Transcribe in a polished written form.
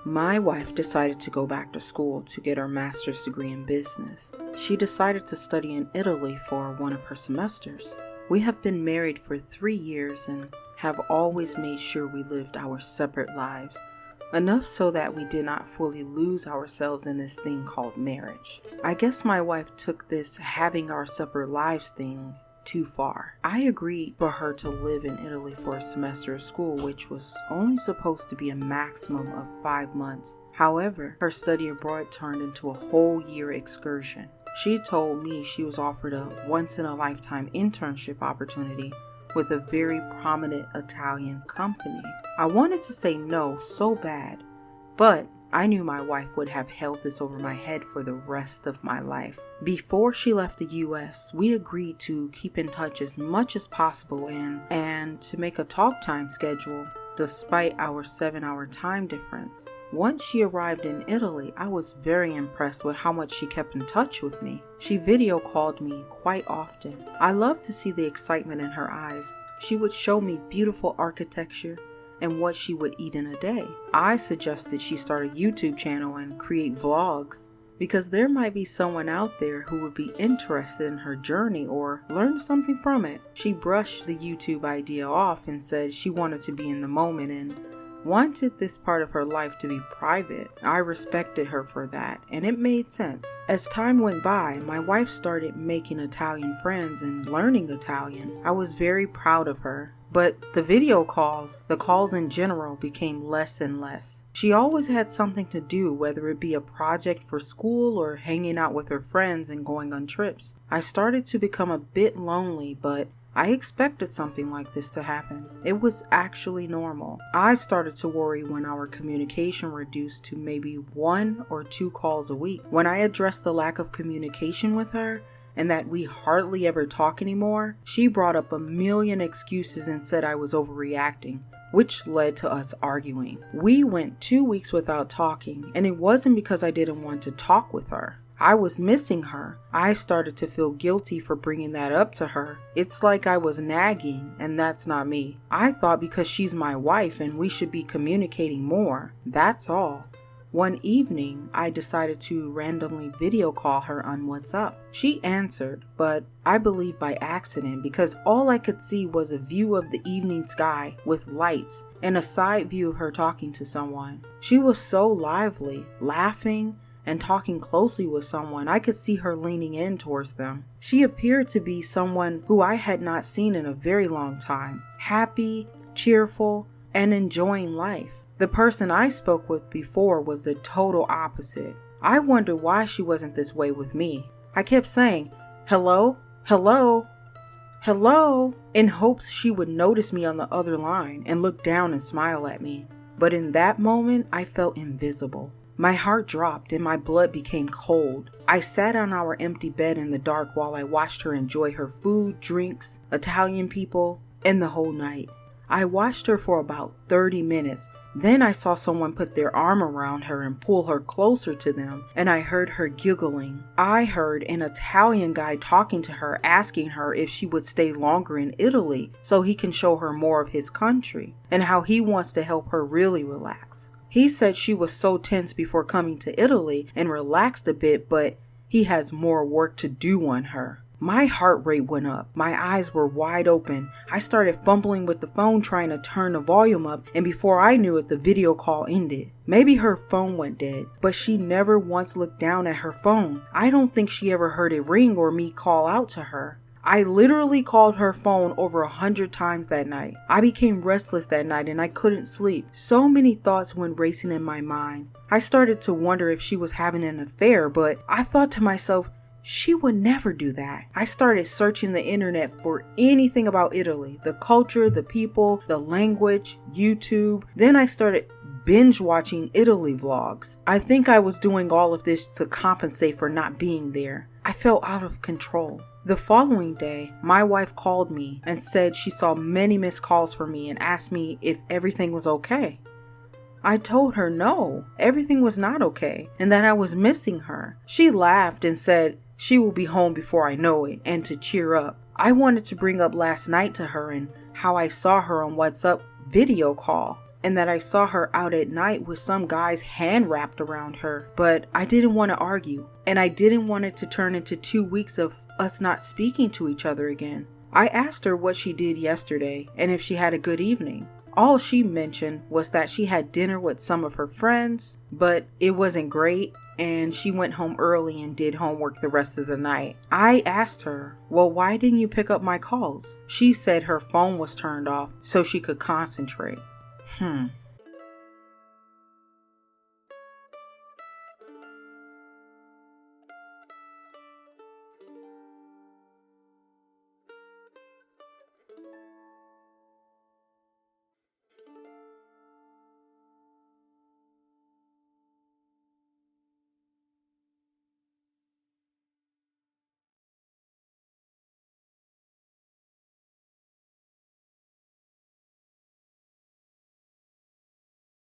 My wife decided to go back to school to get her master's degree in business. She decided to study in Italy for one of her semesters. We have been married for 3 years and have always made sure we lived our separate lives, enough so that we did not fully lose ourselves in this thing called marriage. I guess my wife took this having our separate lives thing too far. I agreed for her to live in Italy for a semester of school, which was only supposed to be a maximum of 5 months. However, her study abroad turned into a whole year excursion. She told me she was offered a once-in-a-lifetime internship opportunity with a very prominent Italian company. I wanted to say no so bad, but I knew my wife would have held this over my head for the rest of my life. Before she left the US, we agreed to keep in touch as much as possible and to make a talk time schedule despite our 7-hour time difference. Once she arrived in Italy, I was very impressed with how much she kept in touch with me. She video called me quite often. I loved to see the excitement in her eyes. She would show me beautiful architecture and what she would eat in a day. I suggested she start a YouTube channel and create vlogs because there might be someone out there who would be interested in her journey or learn something from it. She brushed the YouTube idea off and said she wanted to be in the moment and wanted this part of her life to be private. I respected her for that, and it made sense. As time went by, my wife started making Italian friends and learning Italian. I was very proud of her. But the video calls, the calls in general, became less and less. She always had something to do, whether it be a project for school or hanging out with her friends and going on trips. I started to become a bit lonely, but I expected something like this to happen. It was actually normal. I started to worry when our communication reduced to maybe 1 or 2 calls a week. When I addressed the lack of communication with her, and that we hardly ever talk anymore, she brought up a million excuses and said I was overreacting, which led to us arguing. We went 2 weeks without talking, and it wasn't because I didn't want to talk with her. I was missing her. I started to feel guilty for bringing that up to her. It's like I was nagging, and that's not me. I thought because she's my wife and we should be communicating more. That's all. One evening, I decided to randomly video call her on WhatsApp. She answered, but I believe by accident because all I could see was a view of the evening sky with lights and a side view of her talking to someone. She was so lively, laughing and talking closely with someone. I could see her leaning in towards them. She appeared to be someone who I had not seen in a very long time, happy, cheerful, and enjoying life. The person I spoke with before was the total opposite. I wondered why she wasn't this way with me. I kept saying, "Hello, hello, hello," in hopes she would notice me on the other line and look down and smile at me. But in that moment, I felt invisible. My heart dropped and my blood became cold. I sat on our empty bed in the dark while I watched her enjoy her food, drinks, Italian people, and the whole night. I watched her for about 30 minutes. Then I saw someone put their arm around her and pull her closer to them, and I heard her giggling. I heard an Italian guy talking to her, asking her if she would stay longer in Italy so he can show her more of his country, and how he wants to help her really relax. He said she was so tense before coming to Italy and relaxed a bit, but he has more work to do on her. My heart rate went up. My eyes were wide open. I started fumbling with the phone trying to turn the volume up, and before I knew it, the video call ended. Maybe her phone went dead, but she never once looked down at her phone. I don't think she ever heard it ring or me call out to her. I literally called her phone over 100 times that night. I became restless that night and I couldn't sleep. So many thoughts went racing in my mind. I started to wonder if she was having an affair, but I thought to myself, she would never do that. I started searching the internet for anything about Italy, the culture, the people, the language, YouTube. Then I started binge watching Italy vlogs. I think I was doing all of this to compensate for not being there. I felt out of control. The following day, my wife called me and said she saw many missed calls from me and asked me if everything was okay. I told her no, everything was not okay, and that I was missing her. She laughed and said she will be home before I know it, and to cheer up. I wanted to bring up last night to her and how I saw her on WhatsApp video call, and that I saw her out at night with some guy's hand wrapped around her. But I didn't want to argue, and I didn't want it to turn into 2 weeks of us not speaking to each other again. I asked her what she did yesterday and if she had a good evening. All she mentioned was that she had dinner with some of her friends, but it wasn't great, and she went home early and did homework the rest of the night. I asked her, well, why didn't you pick up my calls? She said her phone was turned off so she could concentrate.